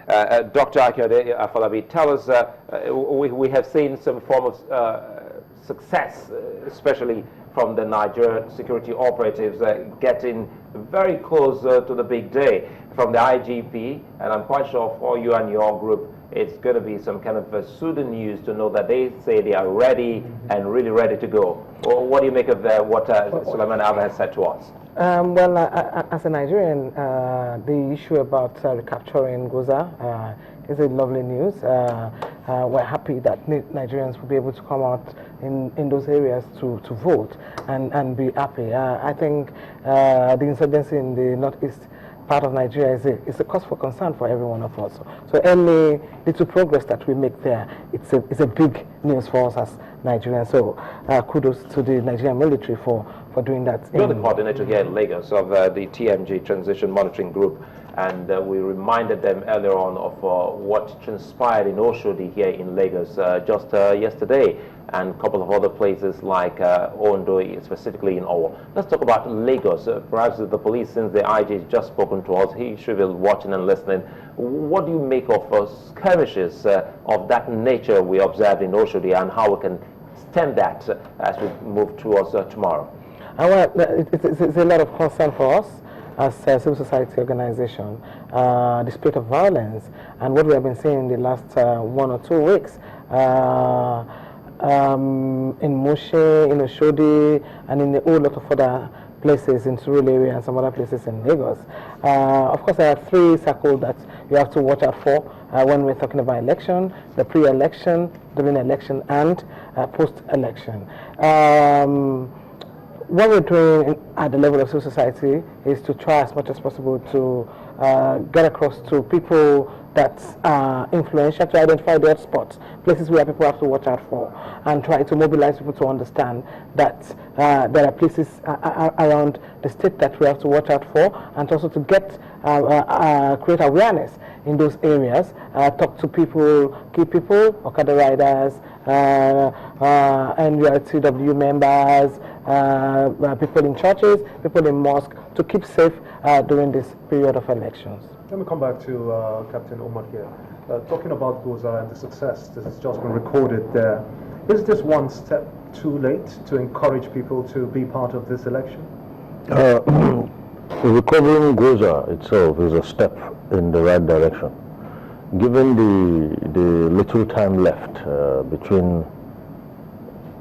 Dr. Akyode Afolabi, tell us, we have seen some form of success, especially from the Nigerian security operatives getting very close to the big day from the IGP, and I'm quite sure for you and your group it's going to be some kind of soothing news to know that they say they are ready and really ready to go. Well, what do you make of what Suleiman Abba has said to us? Well, as a Nigerian, the issue about recapturing Goza is a lovely news. We're happy that Nigerians will be able to come out in those areas to vote and be happy. I think the insurgency in the northeast part of Nigeria is a cause for concern for every one of us. So any little progress that we make there, it's a big news for us as Nigerians. So kudos to the Nigerian military for doing that. You're the coordinator here in Lagos of the TMG Transition Monitoring Group, and we reminded them earlier on of what transpired in Oshodi here in Lagos just yesterday, and a couple of other places like Ondo, specifically in Owo. Let's talk about Lagos. Perhaps the police, since the IG has just spoken to us, he should be watching and listening. What do you make of skirmishes of that nature we observed in Oshodi, and how we can stem that as we move towards tomorrow? Well, it's a lot of concern for us as a civil society organization, the spate of violence, and what we have been seeing in the last 1 or 2 weeks. In Moshe, in Oshodi, and in a whole lot of other places in Surulere and some other places in Lagos. Of course, there are 3 circles that you have to watch out for when we're talking about election: the pre-election, during election, and post-election. What we're doing at the level of civil society is to try as much as possible to get across to people that are influential, to identify the hotspots, places where people have to watch out for, and try to mobilize people to understand that there are places around the state that we have to watch out for, and also to get create awareness in those areas, talk to people, key people, Okada riders, NURTW members, people in churches, people in mosques, to keep safe during this period of elections. Let me come back to Captain Omar here. Talking about Goza and the success that has just been recorded there, is this one step too late to encourage people to be part of this election? Recovering Goza itself is a step in the right direction. Given the little time left between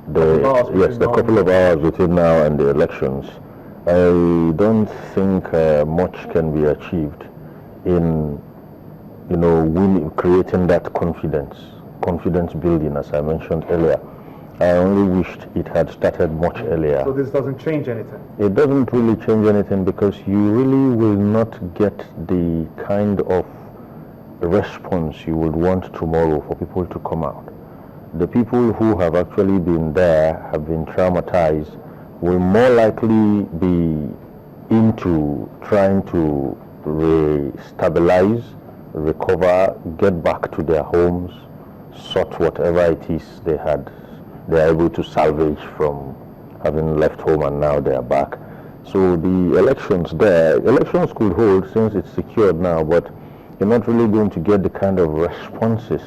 the couple of hours between now and the elections, I don't think much can be achieved in, creating that confidence building, as I mentioned earlier. I only wished it had started much earlier. So this doesn't change anything? It doesn't really change anything, because you really will not get the kind of response you would want tomorrow for people to come out. The people who have actually been there, have been traumatized, will more likely be into trying to stabilize, recover, get back to their homes, sort whatever it is they are able to salvage from having left home and now they are back. So the elections could hold since it's secured now, but you're not really going to get the kind of responses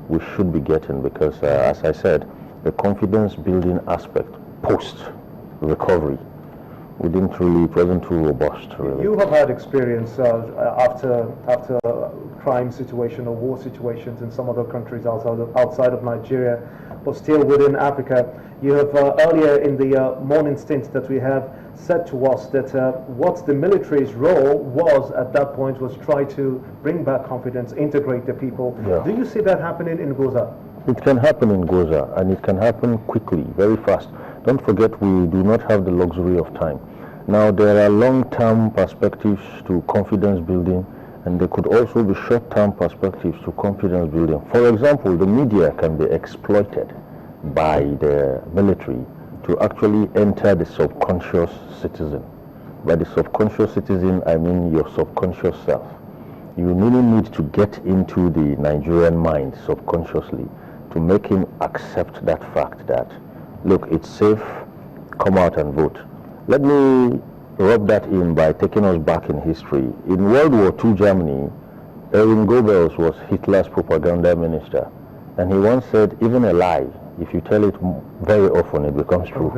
we should be getting, because as I said, the confidence building aspect post recovery wasn't too robust, really. You have had experience after crime situation or war situations in some other countries outside of Nigeria, but still within Africa. You have earlier in the morning stint that we have said to us that what the military's role was at that point was try to bring back confidence, integrate the people. Yeah. Do you see that happening in Goza? It can happen in Goza, and it can happen quickly, very fast. Don't forget, we do not have the luxury of time. Now, there are long-term perspectives to confidence building, and there could also be short-term perspectives to confidence building. For example, the media can be exploited by the military to actually enter the subconscious citizen. By the subconscious citizen, I mean your subconscious self. You really need to get into the Nigerian mind subconsciously to make him accept that fact that, look, it's safe, come out and vote. Let me rub that in by taking us back in history. In World War II Germany, Erwin Goebbels was Hitler's propaganda minister, and he once said, even a lie, if you tell it very often, it becomes true.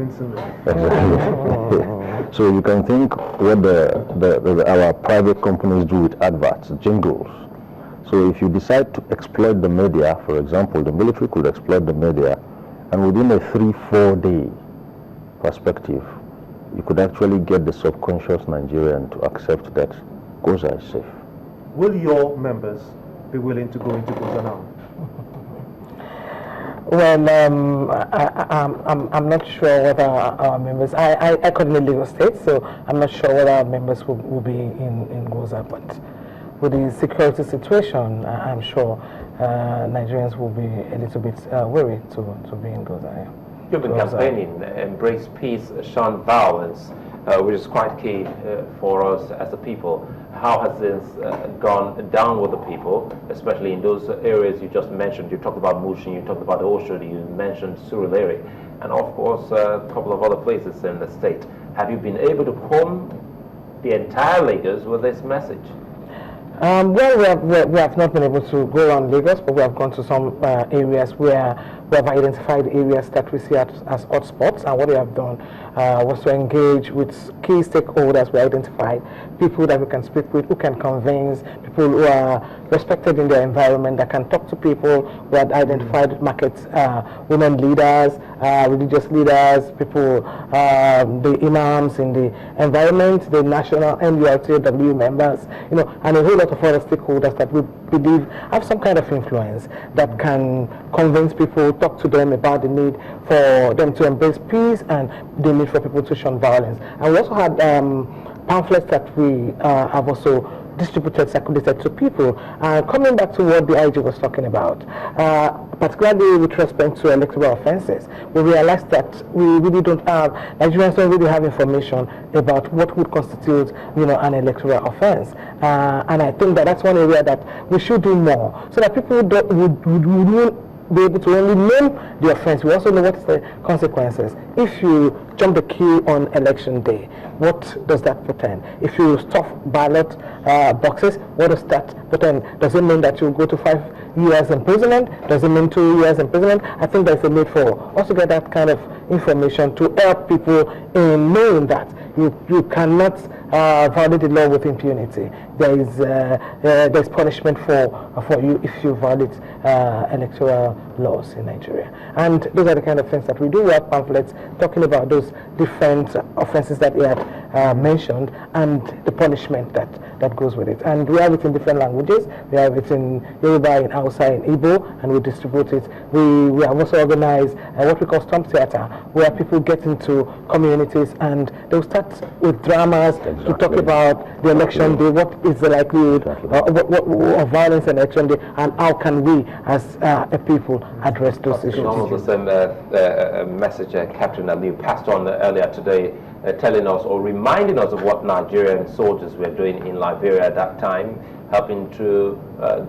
Exactly. So you can think what our private companies do with adverts, jingles. So if you decide to exploit the media, for example, the military could exploit the media, and within a 3-4 day perspective, you could actually get the subconscious Nigerian to accept that Goza is safe. Will your members be willing to go into Goza now? Well, I'm not sure whether our members, I coordinate Lagos State, so I'm not sure whether our members will be in Goza, but with the security situation, I'm sure Nigerians will be a little bit worried to be in Goza. Yeah. You've been campaigning, embrace peace, shun violence, which is quite key for us as a people. How has this gone down with the people, especially in those areas you just mentioned? You talked about Mushin, you talked about Oshodi, you mentioned Surulere, and of course a couple of other places in the state. Have you been able to comb the entire Lagos with this message? Well, we have not been able to go around Lagos, but we have gone to some areas where we have identified areas that we see as hotspots, and what we have done was to engage with key stakeholders. We identified people that we can speak with, who can convince, people who are respected in their environment, that can talk to people. We had identified markets, women leaders, religious leaders, people, the imams in the environment, the national NURTW members, and a whole lot of other stakeholders that we believe have some kind of influence that can convince people, talk to them about the need for them to embrace peace and the need for people to shun violence. And we also had pamphlets that we have also distributed, circulated to people. Coming back to what the IG was talking about, particularly with respect to electoral offences, we realized that we really don't have, Nigerians don't really have information about what would constitute, an electoral offence. And I think that that's one area that we should do more, so that people would be able to only name the offense. We also know what is the consequences. If you jump the queue on election day, what does that portend? If you stuff ballot boxes, what does that portend? Does it mean that you go to 5 years imprisonment? Does it mean 2 years imprisonment? I think there's a need for us to get that kind of information to help people in knowing that you cannot violate the law with impunity. There's punishment for you if you violate electoral laws in Nigeria. And those are the kind of things that we do. We have pamphlets talking about those different offenses that he had mentioned and the punishment that goes with it. And we have it in different languages. We have it in Yoruba, in Hausa, in Igbo, and we distribute it. We have also organized what we call Stump Theater, where people get into communities and they'll start with dramas to talk about the election day, what is the likelihood of violence in election day, and how can we as a people address those issues. Almost the same message Captain Aliyu passed on earlier today, telling us or reminding us of what Nigerian soldiers were doing in Liberia at that time, helping to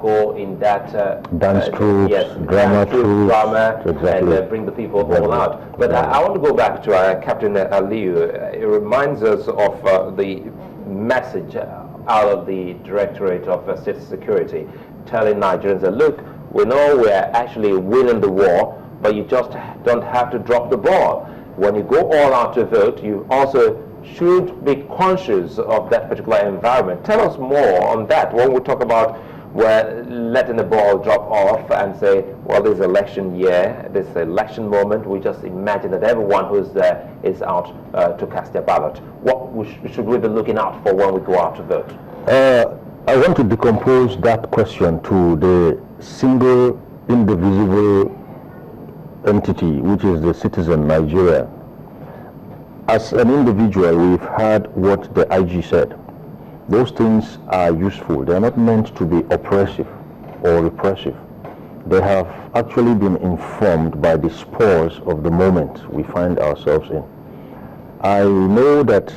go in that dance troupe, drama, exactly. And bring the people all out. But I want to go back to Captain Aliyu. It reminds us of the message out of the Directorate of State Security, telling Nigerians that, look, we know we're actually winning the war, but you just don't have to drop the ball. When you go all out to vote, you also should be conscious of that particular environment. Tell us more on that. When we talk about we're letting the ball drop off and say, well, this election year, this election moment, we just imagine that everyone who's there is out to cast their ballot. What should we be looking out for when we go out to vote? I want to decompose that question to the single, indivisible entity, which is the citizen, Nigeria. As an individual, we've heard what the IG said. Those things are useful. They are not meant to be oppressive or repressive. They have actually been informed by the spores of the moment we find ourselves in. I know that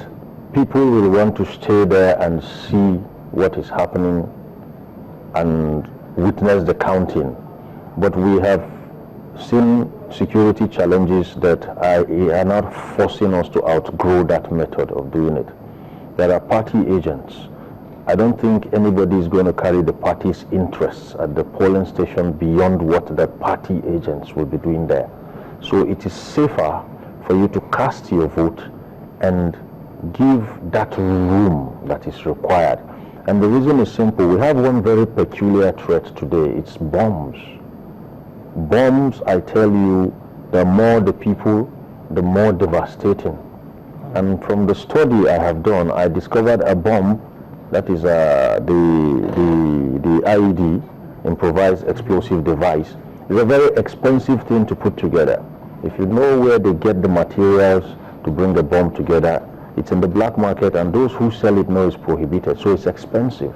people will want to stay there and see what is happening and witness the counting, but we have seen security challenges that are not forcing us to outgrow that method of doing it. There are party agents. I don't think anybody is going to carry the party's interests at the polling station beyond what the party agents will be doing there. So it is safer for you to cast your vote and give that room that is required. And the reason is simple. We have one very peculiar threat today. It's bombs. Bombs, I tell you, the more the people, the more devastating. And from the study I have done, I discovered a bomb that is the IED, improvised explosive device. It's a very expensive thing to put together. If you know where they get the materials to bring the bomb together, it's in the black market, and those who sell it know it's prohibited, so it's expensive.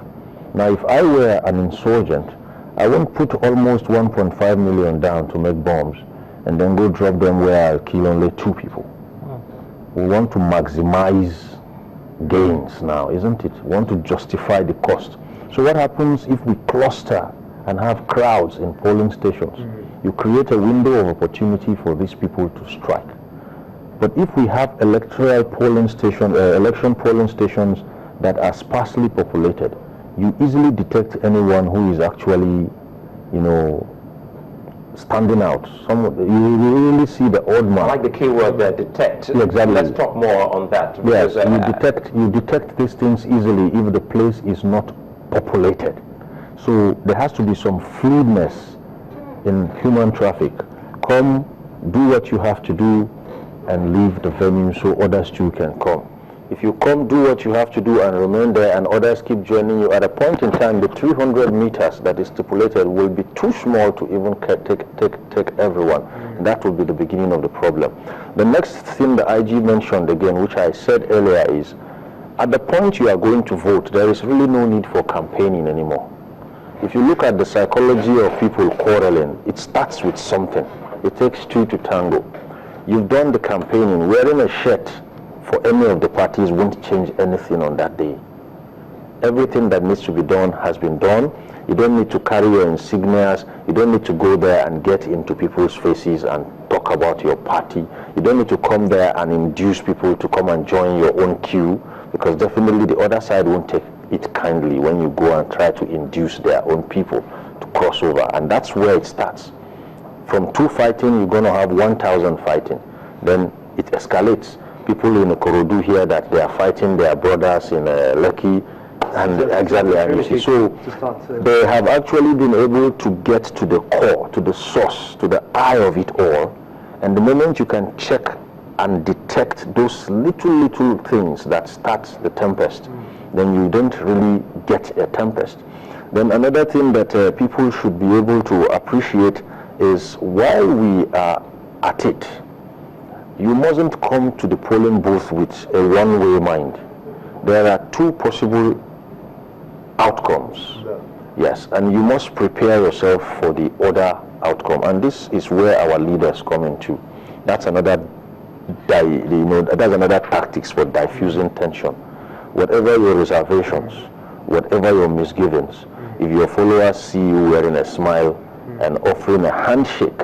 Now, if I were an insurgent, I won't put almost 1.5 million down to make bombs and then go drop them where I'll kill only 2 people. We want to maximize gains now, isn't it? We want to justify the cost. So what happens if we cluster and have crowds in polling stations? You create a window of opportunity for these people to strike. But if we have electoral polling station, election polling stations that are sparsely populated, you easily detect anyone who is actually, standing out. You really see the odd man. I like the key word there, detect. Yeah, exactly. Let's talk more on that. Yes, you detect these things easily if the place is not populated. So there has to be some fluidness in human traffic. Come, do what you have to do, and leave the venue so others too can come. If you come, do what you have to do and remain there, and others keep joining you, at a point in time the 300 meters that is stipulated will be too small to even take everyone. That will be the beginning of the problem. The next thing the IG mentioned again, which I said earlier, is at the point you are going to vote, there is really no need for campaigning anymore. If you look at the psychology of people quarreling, it starts with something. It takes 2 to tango. You've done the campaigning. Wearing a shirt for any of the parties won't change anything on that day. Everything that needs to be done has been done. You don't need to carry your insignias. You don't need to go there and get into people's faces and talk about your party. You don't need to come there and induce people to come and join your own queue, because definitely the other side won't take it kindly when you go and try to induce their own people to cross over. And that's where it starts. From 2 fighting, you're going to have 1,000 fighting. Then it escalates. People in Ikorodu hear that they are fighting their brothers in Lekki, and exactly. So they have actually been able to get to the core, to the source, to the eye of it all. And the moment you can check and detect those little things that start the tempest, then you don't really get a tempest. Then another thing that people should be able to appreciate is, while we are at it, you mustn't come to the polling booth with a one-way mind. There are 2 possible outcomes. Yes, and you must prepare yourself for the other outcome. And this is where our leaders come into. That's another that's another tactics for diffusing tension. Whatever your reservations, whatever your misgivings, if your followers see you wearing a smile and offering a handshake